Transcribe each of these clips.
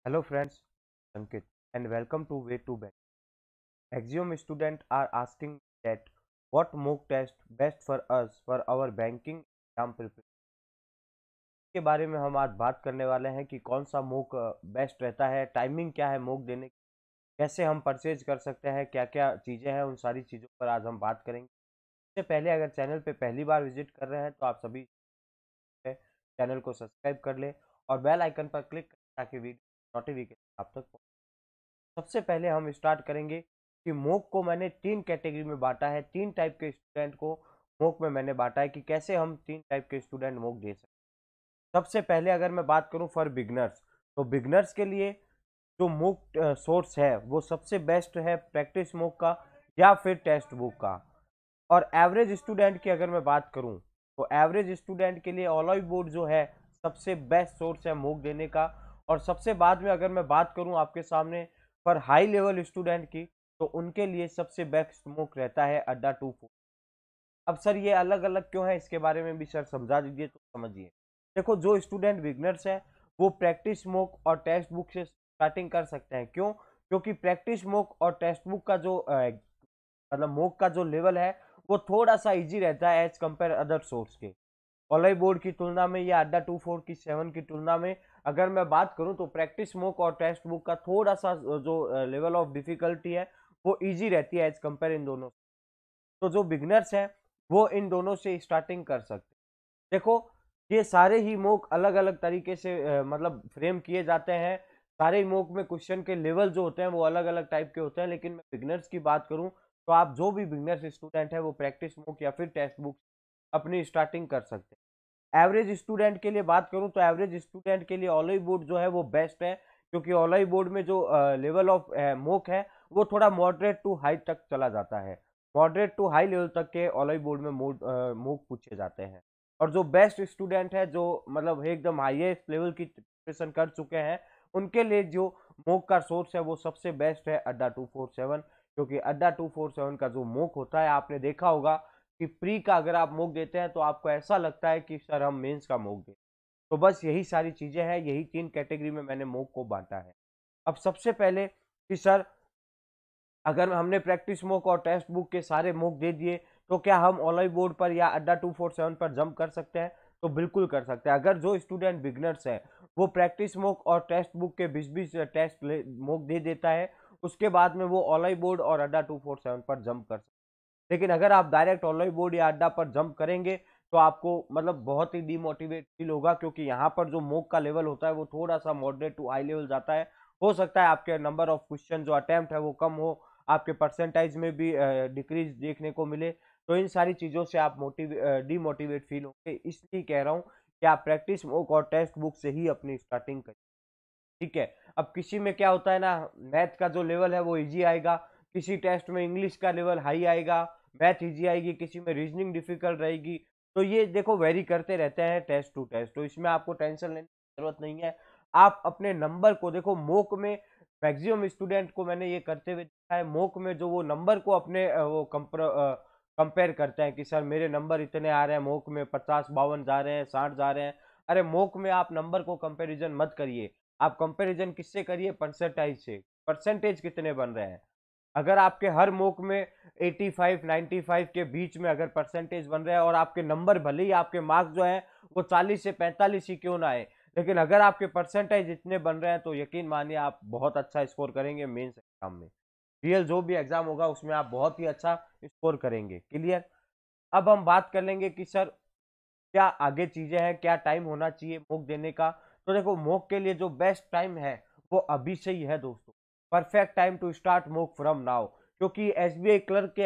Hello friends, Ankit and welcome to Way to Bank. Axiom students are asking that what mock test best for us for our banking exam preparation के बारे में हम आज बात करने वाले हैं कि कौन सा मोक बेस्ट रहता है, टाइमिंग क्या है मोक देने की, कैसे हम परचेज कर सकते हैं, क्या क्या चीज़ें हैं, उन सारी चीज़ों पर आज हम बात करेंगे। इससे पहले अगर चैनल पे पहली बार विजिट कर रहे हैं तो आप सभी चैनल को सब्सक्राइब कर ले और बेल आइकन पर क्लिक करें ताकि वीडियो नोटिफिकेशन आप तक। सबसे पहले हम स्टार्ट करेंगे कि मोक को मैंने तीन कैटेगरी में बांटा है। तीन टाइप के स्टूडेंट को मोक में मैंने बांटा है कि कैसे हम तीन टाइप के स्टूडेंट मोक दे सकते हैं। सबसे पहले अगर मैं बात करूं फॉर बिगनर्स, तो बिगनर्स के लिए जो मोक सोर्स है वो सबसे बेस्ट है प्रैक्टिस मोक का या फिर टेक्स्ट बुक का। और एवरेज स्टूडेंट की अगर मैं बात करूं तो एवरेज स्टूडेंट के लिए ऑलॉय बोर्ड जो है सबसे बेस्ट सोर्स है मोक देने का। और सबसे बाद में अगर मैं बात करूं आपके सामने पर हाई लेवल स्टूडेंट की, तो उनके लिए सबसे बेस्ट मोक रहता है अड्डा 2 4। अब सर ये अलग अलग क्यों है, इसके बारे में भी सर समझा दीजिए तो समझिए। देखो, जो स्टूडेंट बिगनर्स है वो प्रैक्टिस मोक और टेक्स्ट बुक से स्टार्टिंग कर सकते हैं। क्यों? क्योंकि प्रैक्टिस मोक और टेक्स्ट बुक का जो मतलब मोक का जो लेवल है वो थोड़ा सा इजी रहता है एज कंपेयर अदर सोर्स के। ऑलई बोर्ड की तुलना में या अड्डा 2 4 की 7 की तुलना में अगर मैं बात करूं तो प्रैक्टिस मोक और टेक्स्ट बुक का थोड़ा सा जो लेवल ऑफ डिफिकल्टी है वो इजी रहती है एज कंपेयर इन दोनों। तो जो बिगनर्स हैं वो इन दोनों से स्टार्टिंग कर सकते हैं। देखो, ये सारे ही मोक अलग अलग तरीके से मतलब फ्रेम किए जाते हैं। सारे ही मोक में क्वेश्चन के लेवल जो होते हैं वो अलग अलग टाइप के होते हैं, लेकिन मैं बिगनर्स की बात करूं तो आप जो भी बिगनर्स स्टूडेंट है वो प्रैक्टिस मोक या फिर टेक्स्ट बुक अपनी स्टार्टिंग कर सकते हैं। एवरेज स्टूडेंट के लिए बात करूं तो एवरेज स्टूडेंट के लिए ऑलई बोर्ड जो है वो बेस्ट है, क्योंकि ऑलई बोर्ड में जो लेवल ऑफ मोक है वो थोड़ा मॉडरेट टू हाई तक चला जाता है। मॉडरेट टू हाई लेवल तक के ऑलई बोर्ड में मोक पूछे जाते हैं। और जो बेस्ट स्टूडेंट है जो मतलब एकदम हाईएस्ट लेवल की प्रिपरेशन कर चुके हैं, उनके लिए जो मोक का सोर्स है वो सबसे बेस्ट है अड्डा 247। क्योंकि अड्डा 247 का जो मोक होता है आपने देखा होगा कि प्री का अगर आप मोक देते हैं तो आपको ऐसा लगता है कि सर हम मेंस का मोक दें। तो बस यही सारी चीजें हैं, यही तीन कैटेगरी में मैंने मोक को बांटा है। अब सबसे पहले कि सर अगर हमने प्रैक्टिस मोक और टेक्स्ट बुक के सारे मोक दे दिए तो क्या हम ऑनलाइन बोर्ड पर या अड्डा 247 पर जंप कर सकते हैं? तो बिल्कुल कर सकते हैं। अगर जो स्टूडेंट बिगनर्स है वो प्रैक्टिस मोक और टेक्स्ट बुक के 20-20 टेस्ट मोक दे देता है, उसके बाद में वो ऑनलाइन बोर्ड और अड्डा 247 पर जंप कर सकते हैं। लेकिन अगर आप डायरेक्ट ऑनलाइन बोर्ड या अड्डा पर जंप करेंगे तो आपको मतलब बहुत ही डिमोटिवेट फील होगा, क्योंकि यहाँ पर जो मोक का लेवल होता है वो थोड़ा सा मॉडरेट टू हाई लेवल जाता है। हो सकता है आपके नंबर ऑफ क्वेश्चन जो अटेम्प्ट है वो कम हो, आपके परसेंटेज में भी डिक्रीज देखने को मिले। तो इन सारी चीज़ों से आप डिमोटिवेट फील होंगे, इसलिए कह रहा हूँ कि आप प्रैक्टिस बुक और टेक्स्ट बुक से ही अपनी स्टार्टिंग करें। ठीक है। अब किसी में क्या होता है ना, मैथ का जो लेवल है वो इजी आएगा, किसी टेस्ट में इंग्लिश का लेवल हाई आएगा, मैथ इजी आएगी, किसी में रीजनिंग डिफिकल्ट रहेगी। तो ये देखो वेरी करते रहते हैं टेस्ट टू टेस्ट, तो इसमें आपको टेंशन लेने की जरूरत नहीं है। आप अपने नंबर को देखो, मोक में मैक्सिमम स्टूडेंट को मैंने ये करते हुए देखा है, मोक में जो वो नंबर को अपने वो कंपेयर करते हैं कि सर मेरे नंबर इतने आ रहे हैं, मोक में 50 52 जा रहे हैं, 60 जा रहे हैं। अरे मोक में आप नंबर को कंपेरिजन मत करिए, आप कंपैरिजन किससे करिए? परसेंटाइज से। परसेंटेज कितने बन रहे हैं? अगर आपके हर मोक में 85 95 के बीच में अगर परसेंटेज बन रहे हैं और आपके नंबर भले ही आपके मार्क्स जो है वो 40 से 45 ही क्यों ना आए, लेकिन अगर आपके परसेंटेज इतने बन रहे हैं तो यकीन मानिए आप बहुत अच्छा स्कोर करेंगे मेंस एग्जाम में। रियल जो भी एग्जाम होगा उसमें आप बहुत ही अच्छा स्कोर करेंगे। क्लियर? अब हम बात कर लेंगे कि सर क्या आगे चीजें हैं, क्या टाइम होना चाहिए मोक देने का। तो देखो, मोक के लिए जो बेस्ट टाइम है वो अभी से ही है दोस्तों। Perfect time to start mock from now. क्योंकि एसबीआई क्लर्क के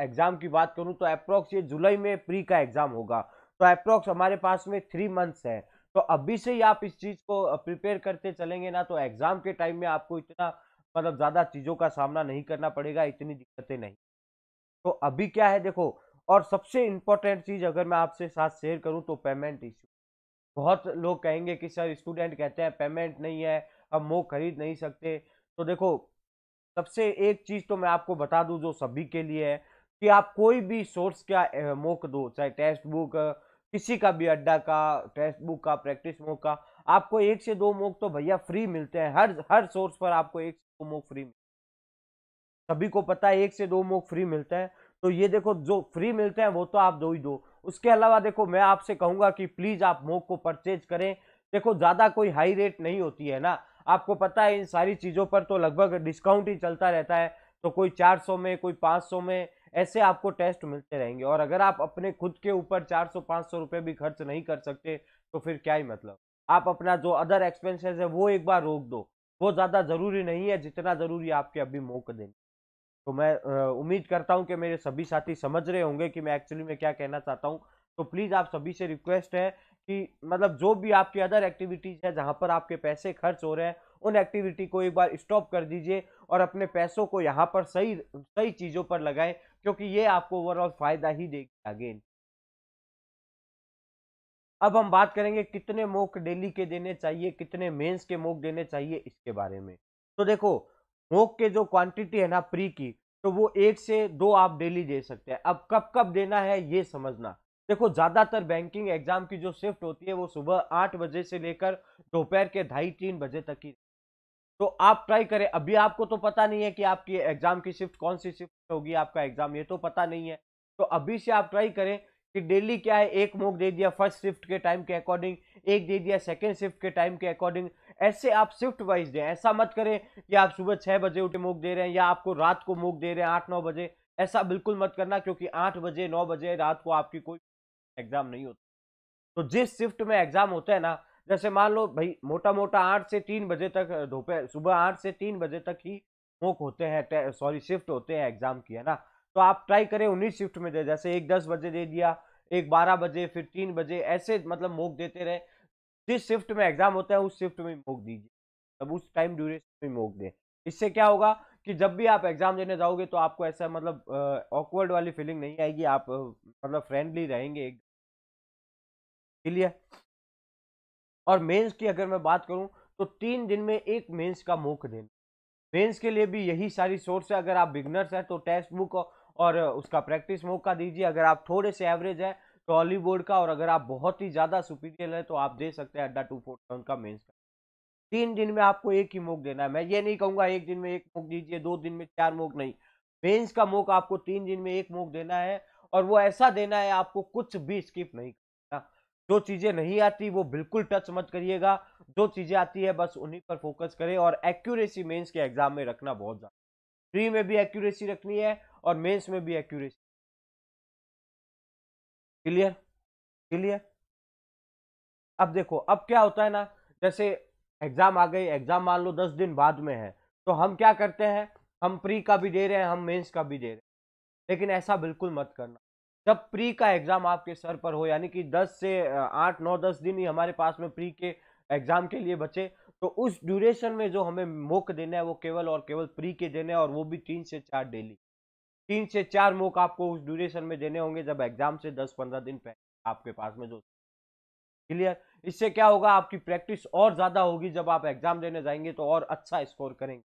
एग्जाम की बात करूं तो अप्रोक्स ये जुलाई में प्री का एग्जाम होगा। तो अप्रोक्स हमारे पास में 3 मंथ्स है। तो अभी से ही आप इस चीज को प्रिपेयर करते चलेंगे ना तो एग्जाम के टाइम में आपको इतना मतलब ज्यादा चीजों का सामना नहीं करना पड़ेगा, इतनी दिक्कतें नहीं। तो अभी क्या है देखो, और सबसे इंपॉर्टेंट चीज अगर मैं आपसे साथ शेयर करूं तो पेमेंट इश्यू। बहुत लोग कहेंगे कि सर स्टूडेंट कहते हैं पेमेंट नहीं है, हम वो खरीद नहीं सकते। तो देखो, सबसे एक चीज तो मैं आपको बता दूं जो सभी के लिए है कि आप कोई भी सोर्स का मोक दो, चाहे टेक्स्ट बुक किसी का भी अड्डा का, टेक्स्ट बुक का, प्रैक्टिस मॉक का, आपको 1 से 2 मॉक तो भैया फ्री मिलते हैं। हर हर सोर्स पर आपको 1 से 2 मॉक फ्री, सभी को पता है 1 से 2 मॉक फ्री मिलता है। तो ये देखो, जो फ्री मिलते हैं वो तो आप दो ही दो। उसके अलावा देखो, मैं आपसे कहूंगा कि प्लीज आप मॉक को परचेज करें। देखो, ज्यादा कोई हाई रेट नहीं होती है ना, आपको पता है इन सारी चीजों पर तो लगभग डिस्काउंट ही चलता रहता है। तो कोई 400 में, कोई 500 में, ऐसे आपको टेस्ट मिलते रहेंगे। और अगर आप अपने खुद के ऊपर 400-500 रुपए भी खर्च नहीं कर सकते तो फिर क्या ही मतलब। आप अपना जो अदर एक्सपेंसेस है वो एक बार रोक दो, वो ज्यादा जरूरी नहीं है जितना जरूरी है आपके अभी मौका देने। तो मैं उम्मीद करता हूं कि मेरे सभी साथी समझ रहे होंगे कि मैं एक्चुअली में क्या कहना चाहता हूं। तो प्लीज आप सभी से रिक्वेस्ट है कि मतलब जो भी आपकी अदर एक्टिविटीज है जहां पर आपके पैसे खर्च हो रहे हैं, उन एक्टिविटी को एक बार स्टॉप कर दीजिए और अपने पैसों को यहाँ पर सही सही चीजों पर लगाएं, क्योंकि ये आपको ओवरऑल फायदा ही देगी अगेन। अब हम बात करेंगे कितने मॉक डेली के देने चाहिए, कितने मेंस के मॉक देने चाहिए, इसके बारे में। तो देखो, मॉक के जो क्वांटिटी है ना प्री की, तो वो 1 से 2 आप डेली दे सकते हैं। अब कब कब देना है ये समझना। देखो, ज्यादातर बैंकिंग एग्जाम की जो शिफ्ट होती है वो सुबह 8 बजे से लेकर दोपहर के 2:30-3 बजे तक की। तो आप ट्राई करें। अभी आपको तो पता नहीं है कि आपकी एग्जाम की शिफ्ट कौन सी शिफ्ट होगी, आपका एग्जाम ये तो पता नहीं है। तो अभी से आप ट्राई करें कि डेली क्या है, एक मॉक दे दिया फर्स्ट शिफ्ट के टाइम के अकॉर्डिंग, एक दे दिया सेकंड शिफ्ट के टाइम के अकॉर्डिंग। ऐसे आप शिफ्ट वाइज दें। ऐसा मत करें कि आप सुबह 6 बजे उठे मॉक दे रहे हैं या आपको रात को मॉक दे रहे हैं 8-9 बजे। ऐसा बिल्कुल मत करना, क्योंकि 8 बजे 9 बजे रात को आपकी कोई एग्जाम नहीं होती। तो जिस शिफ्ट में एग्जाम होता है ना, जैसे मान लो भाई मोटा मोटा 8 से 3 बजे तक, दोपहर सुबह 8 से 3 बजे तक ही मॉक होते हैं, सॉरी शिफ्ट होते हैं एग्जाम की, है ना। तो आप ट्राई करें उन्हीं शिफ्ट में दे, जैसे एक 10 बजे दे दिया, एक 12 बजे, फिर 3 बजे, ऐसे मतलब मॉक देते रहे। जिस शिफ्ट में एग्जाम होता है उस शिफ्ट में मॉक दीजिए, तब उस टाइम ड्यूरेशन में मॉक दें। इससे क्या होगा कि जब भी आप एग्जाम देने जाओगे तो आपको ऐसा मतलब ऑकवर्ड वाली फीलिंग नहीं आएगी, आप मतलब फ्रेंडली रहेंगे। क्लियर। और मेंस की अगर मैं बात करूं तो 3 दिन में एक मेंस का मौका देना। मेंस के लिए भी यही सारी सोर्स है। अगर आप बिगनर्स हैं तो टेक्स्ट बुक और उसका प्रैक्टिस मौका दीजिए। अगर आप थोड़े से एवरेज है तो ऑली बोर्ड का, और अगर आप बहुत ही ज्यादा सुपीरियर है तो आप दे सकते हैं अड्डा 247 का मेंस का। 3 दिन में आपको एक ही मॉक देना है। मैं ये नहीं कहूंगा एक दिन में एक मॉक दीजिए, 2 दिन में 4 मॉक, नहीं। मेंस का मॉक आपको 3 दिन में एक मॉक देना है। और वो ऐसा देना है, आपको कुछ भी स्किप नहीं करना। जो चीजें नहीं आती वो बिल्कुल टच मत करिएगा, जो चीजें आती है बस उन्हीं पर फोकस करें। और एक्यूरेसी मेंस के एग्जाम में रखना बहुत ज्यादा, प्री में भी एक्यूरेसी रखनी है और मेंस में भी एक्यूरेसी। क्लियर। क्लियर। अब देखो, अब क्या होता है ना, जैसे एग्जाम आ गई, एग्जाम मान लो 10 दिन बाद में है, तो हम क्या करते हैं, हम प्री का भी दे रहे हैं, हम मेंस का भी दे रहे हैं। लेकिन ऐसा बिल्कुल मत करना। जब प्री का एग्जाम आपके सर पर हो, यानी कि 10 से 8 9 10 दिन ही हमारे पास में प्री के एग्जाम के लिए बचे, तो उस ड्यूरेशन में जो हमें मौक देना है वो केवल और केवल प्री के देने हैं, और वो भी 3 से 4 डेली। 3 से 4 मौक आपको उस ड्यूरेशन में देने होंगे जब एग्जाम से 10-15 दिन पहले आपके पास में जो। क्लियर। इससे क्या होगा, आपकी प्रैक्टिस और ज्यादा होगी, जब आप एग्जाम देने जाएंगे तो और अच्छा स्कोर करेंगे।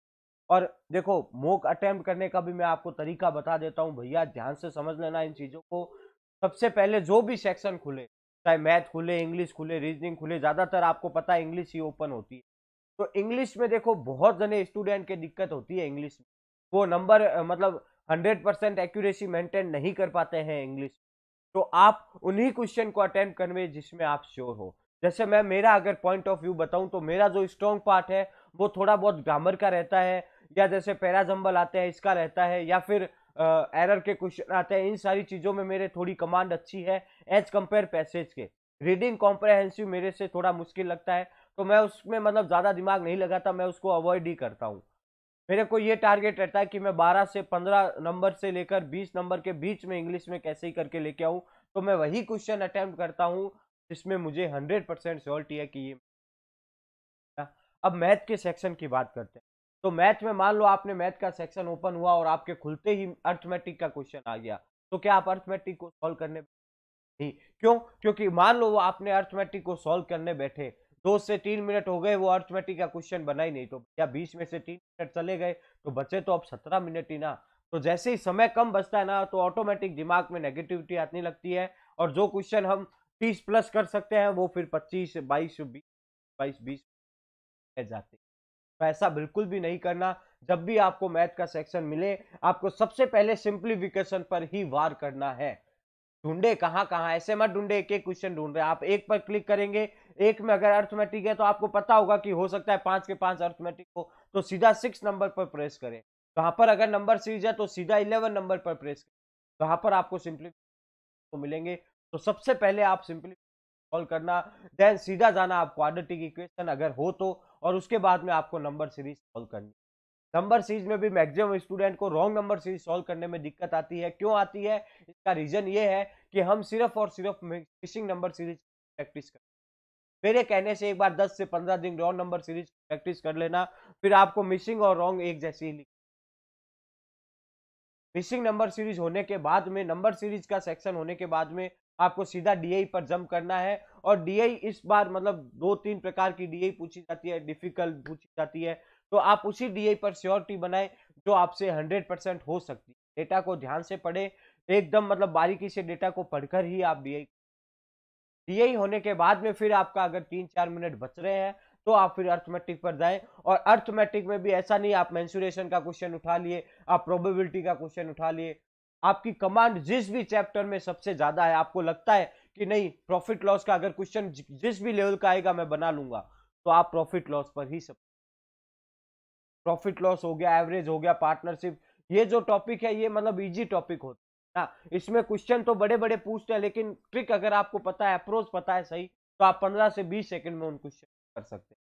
और देखो, मॉक अटेम्प्ट करने का भी मैं आपको तरीका बता देता हूं, भैया ध्यान से समझ लेना इन चीजों को। सबसे पहले जो भी सेक्शन खुले, चाहे मैथ खुले, इंग्लिश खुले, रीजनिंग खुले, ज्यादातर आपको पता है इंग्लिश ही ओपन होती है। तो इंग्लिश में देखो, बहुत जने स्टूडेंट के दिक्कत होती है इंग्लिश में। वो नंबर मतलब 100% एक्यूरेसी मेंटेन नहीं कर पाते हैं इंग्लिश। तो आप उन्हीं क्वेश्चन को अटेम्प्ट करवे जिसमें आप श्योर हो। जैसे मैं मेरा अगर पॉइंट ऑफ व्यू बताऊं तो मेरा जो स्ट्रॉन्ग पार्ट है वो थोड़ा बहुत ग्रामर का रहता है, या जैसे पैराजंबल आते हैं इसका रहता है, या फिर एरर के क्वेश्चन आते हैं। इन सारी चीजों में मेरे थोड़ी कमांड अच्छी है एज कंपेयर पैसेज के। रीडिंग कॉम्प्रहेंसिव मेरे से थोड़ा मुश्किल लगता है, तो मैं उसमें मतलब ज्यादा दिमाग नहीं लगाता, मैं उसको अवॉइड ही करता हूँ। मेरे को ये टारगेट रहता है कि मैं 12 से 15 नंबर से लेकर 20 नंबर के बीच में इंग्लिश में कैसे ही करके लेके आऊं। तो मैं वही क्वेश्चन अटेम्प्ट करता हूं जिसमें मुझे 100% श्योरिटी है कि ये। अब मैथ के सेक्शन की बात करते हैं। तो मैथ में मान लो आपने मैथ का सेक्शन ओपन हुआ और आपके खुलते ही अर्थमेटिक का क्वेश्चन आ गया, तो क्या आप अर्थमेटिक को सॉल्व करने नहीं? क्यों? क्योंकि मान लो वो आपने अर्थमेटिक को सॉल्व करने बैठे, 2 से 3 मिनट हो गए, वो अर्थमेटिक का क्वेश्चन बना ही नहीं, तो या 20 में से 3 मिनट चले गए, तो बचे तो अब 17 मिनट ही ना। तो जैसे ही समय कम बचता है ना, तो ऑटोमेटिक दिमाग में नेगेटिविटी आने लगती है, और जो क्वेश्चन हम 30 प्लस कर सकते हैं, वो फिर 25, 22, 20, 22, 20 जाते हैं। तो ऐसा बिल्कुल भी नहीं करना। जब भी आपको मैथ का सेक्शन मिले, आपको सबसे पहले सिंप्लीफिकेशन पर ही वार करना है। ढूंढे कहाँ कहाँ, ऐसे मत ढूंढे एक एक क्वेश्चन ढूंढ रहे हैं आप, एक पर क्लिक करेंगे, एक में अगर अर्थमेटिक है तो आपको पता होगा कि हो सकता है 5 के 5 अर्थमेटिक हो, तो सीधा 6 नंबर पर प्रेस करें। वहां पर अगर नंबर सीरीज है तो सीधा 11 नंबर पर प्रेस करें, वहां पर आपको सिंपली तो मिलेंगे। तो सबसे पहले आप सिंपली सॉल्व करना, देन सीधा जाना आप क्वाड्रेटिक इक्वेशन अगर हो तो, और उसके बाद में आपको नंबर सीरीज सॉल्व करनी। नंबर सीरीज में भी मैक्सिमम स्टूडेंट को रॉन्ग नंबर सीरीज सॉल्व करने में दिक्कत आती है। क्यों आती है? इसका रीजन ये है कि हम सिर्फ और सिर्फ मिसिंग नंबर सीरीज प्रैक्टिस कर, मेरे कहने से एक बार 10 से 15 दिन रॉन्ग नंबर सीरीज प्रैक्टिस कर लेना, फिर आपको मिसिंग और रॉन्ग एक जैसी ही। मिसिंग नंबर सीरीज होने के बाद में, नंबर सीरीज का सेक्शन होने के बाद में आपको सीधा डीआई पर जंप करना है। और डीआई इस बार मतलब 2-3 प्रकार की डीआई पूछी जाती है, डिफिकल्ट पूछी जाती है, तो आप उसी डीआई पर श्योरिटी बनाए जो आपसे 100% हो सकती है। डेटा को ध्यान से पढ़े, एकदम मतलब बारीकी से डेटा को पढ़कर ही आप डीआई। डीआई होने के बाद में फिर आपका अगर 3-4 मिनट बच रहे हैं तो आप फिर अर्थमेटिक पर जाएं। और अर्थमेटिक में भी ऐसा नहीं आप मेंसुरेशन का क्वेश्चन उठा लिए, आप प्रोबेबिलिटी का क्वेश्चन उठा लिए, आपकी कमांड जिस भी चैप्टर में सबसे ज्यादा है, आपको लगता है कि नहीं प्रॉफिट लॉस का अगर क्वेश्चन जिस भी लेवल का आएगा मैं बना लूंगा, तो आप प्रॉफिट लॉस पर ही सब, प्रॉफिट लॉस हो गया, एवरेज हो गया, पार्टनरशिप, ये जो टॉपिक है ये मतलब इजी टॉपिक होता है ना। इसमें क्वेश्चन तो बड़े बड़े पूछते हैं, लेकिन ट्रिक अगर आपको पता है, अप्रोच पता है सही, तो आप 15 से 20 सेकंड में उन क्वेश्चन कर सकते हैं।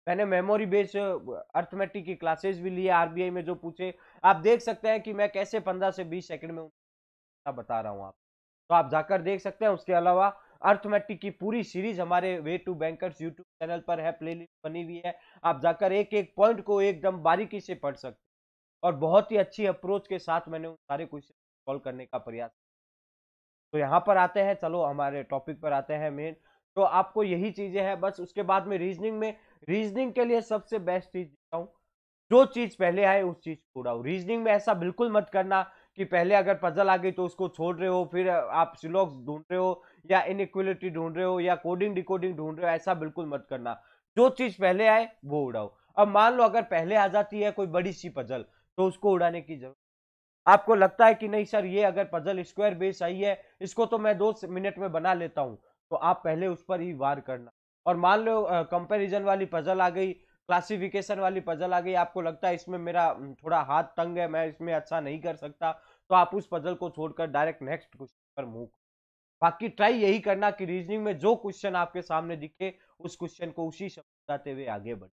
मैंने मेमोरी बेस्ड अर्थमेटिक की क्लासेस भी ली है, आरबीआई में जो पूछे, आप देख सकते हैं कि मैं कैसे 15 से 20 सेकंड में बता रहा हूँ आप, तो आप जाकर देख सकते हैं। उसके अलावा अर्थमेटिक की पूरी सीरीज हमारे way to bankers YouTube channel पर है, प्लेलिस्ट बनी हुई है, आप जाकर एक एक पॉइंट को एकदम बारीकी से पढ़ सकते हैं। और बहुत ही अच्छी अप्रोच के साथ मैंने उन सारे क्वेश्चन सॉल्व करने का प्रयास। तो यहाँ पर आते हैं, चलो हमारे टॉपिक पर आते हैं मेन। तो आपको यही चीजें हैं बस। उसके बाद में रीजनिंग में, रीजनिंग के लिए सबसे बेस्ट चीज देता हूँ, जो चीज पहले आए उस चीज को उड़ाओ। रीजनिंग में ऐसा बिल्कुल मत करना कि पहले अगर पजल आ गई तो उसको छोड़ रहे हो, फिर आप सिलॉक्स ढूंढ रहे हो या इनइक्वालिटी ढूंढ रहे हो या कोडिंग डिकोडिंग ढूंढ रहे हो, ऐसा बिल्कुल मत करना। जो चीज पहले आए वो उड़ाओ। अब मान लो अगर पहले आ जाती है कोई बड़ी सी पजल, तो उसको उड़ाने की जरूरत, आपको लगता है कि नहीं सर ये अगर पजल स्क्वायर बेस आई है, इसको तो मैं 2 मिनट में बना लेता हूं, तो आप पहले उस पर ही वार करना। और मान लो कंपैरिजन वाली पजल आ गई, क्लासिफिकेशन वाली पजल आ गई, आपको लगता है इसमें मेरा थोड़ा हाथ तंग है, मैं इसमें अच्छा नहीं कर सकता, तो आप उस पजल को छोड़कर डायरेक्ट नेक्स्ट क्वेश्चन पर मूव। बाकी ट्राई यही करना कि रीजनिंग में जो क्वेश्चन आपके सामने दिखे, उस क्वेश्चन को उसी शब्द बताते हुए आगे बढ़े।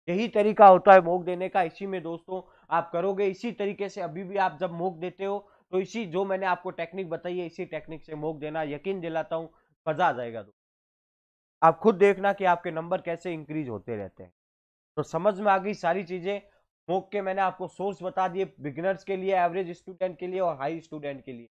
यही तरीका होता है मॉक देने का। इसी में दोस्तों आप करोगे इसी तरीके से, अभी भी आप जब मॉक देते हो तो इसी जो मैंने आपको टेक्निक बताई है, इसी टेक्निक से मॉक देना, यकीन दिलाता हूँ मजा आ जाएगा। तो आप खुद देखना कि आपके नंबर कैसे इंक्रीज होते रहते हैं। तो समझ में आ गई सारी चीजें। मॉक के मैंने आपको सोर्स बता दिए, बिगिनर्स के लिए, एवरेज स्टूडेंट के लिए और हाई स्टूडेंट के लिए।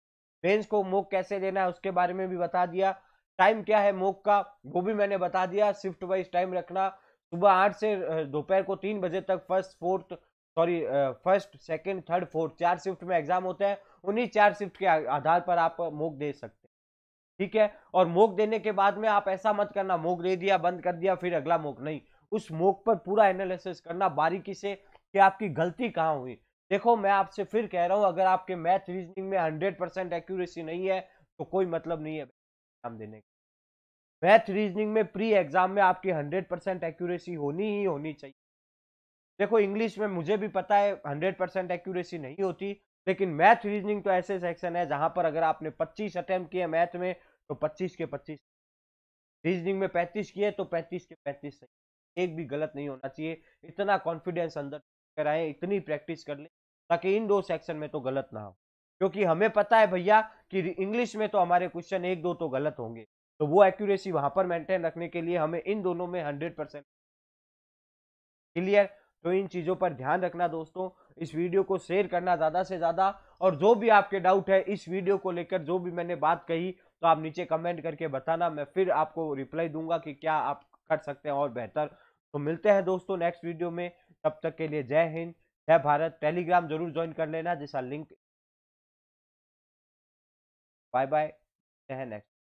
मेंस को मॉक कैसे देना है उसके बारे में भी बता दिया। टाइम क्या है मॉक का वो भी मैंने बता दिया। शिफ्ट वाइज टाइम रखना, सुबह 8 से दोपहर को 3 बजे तक, first second third fourth 4 shift में एग्जाम होते हैं। उन्हीं 4 शिफ्ट के आधार पर आप मॉक दे सकते हैं, ठीक है। और मॉक देने के बाद में आप ऐसा मत करना मॉक दे दिया बंद कर दिया फिर अगला मॉक, नहीं, उस मॉक पर पूरा एनालिसिस करना बारीकी से कि आपकी गलती कहाँ हुई। देखो मैं आपसे फिर कह रहा हूं, अगर आपके मैथ रीजनिंग में 100% एक्यूरेसी नहीं है तो कोई मतलब नहीं है एग्जाम देने का। मैथ रीजनिंग में प्री एग्जाम में आपकी 100% एक्यूरेसी होनी ही होनी चाहिए। देखो इंग्लिश में मुझे भी पता है 100% एक्यूरेसी नहीं होती, लेकिन मैथ रीजनिंग तो ऐसे सेक्शन है जहां पर अगर आपने 25 अटेम्प्ट किए मैथ में तो 25 के 25, रीजनिंग में 35 किए तो 35 के 35 सही, एक भी गलत नहीं होना चाहिए। इतना कॉन्फिडेंस अंदर कराए, इतनी प्रैक्टिस कर ले ताकि इन 2 सेक्शन में तो गलत ना हो। क्योंकि हमें पता है भैया कि इंग्लिश में तो हमारे क्वेश्चन 1-2 तो गलत होंगे, तो वो एक्यूरेसी वहां पर मेंटेन रखने के लिए हमें इन दोनों में 100%। क्लियर? तो इन चीजों पर ध्यान रखना दोस्तों। इस वीडियो को शेयर करना ज्यादा से ज्यादा, और जो भी आपके डाउट है इस वीडियो को लेकर, जो भी मैंने बात कही, तो आप नीचे कमेंट करके बताना, मैं फिर आपको रिप्लाई दूंगा कि क्या आप कर सकते हैं और बेहतर। तो मिलते हैं दोस्तों नेक्स्ट वीडियो में, तब तक के लिए जय हिंद, जय भारत। टेलीग्राम जरूर ज्वाइन कर लेना, जैसा लिंक। बाय बाय, जय नेक्स्ट।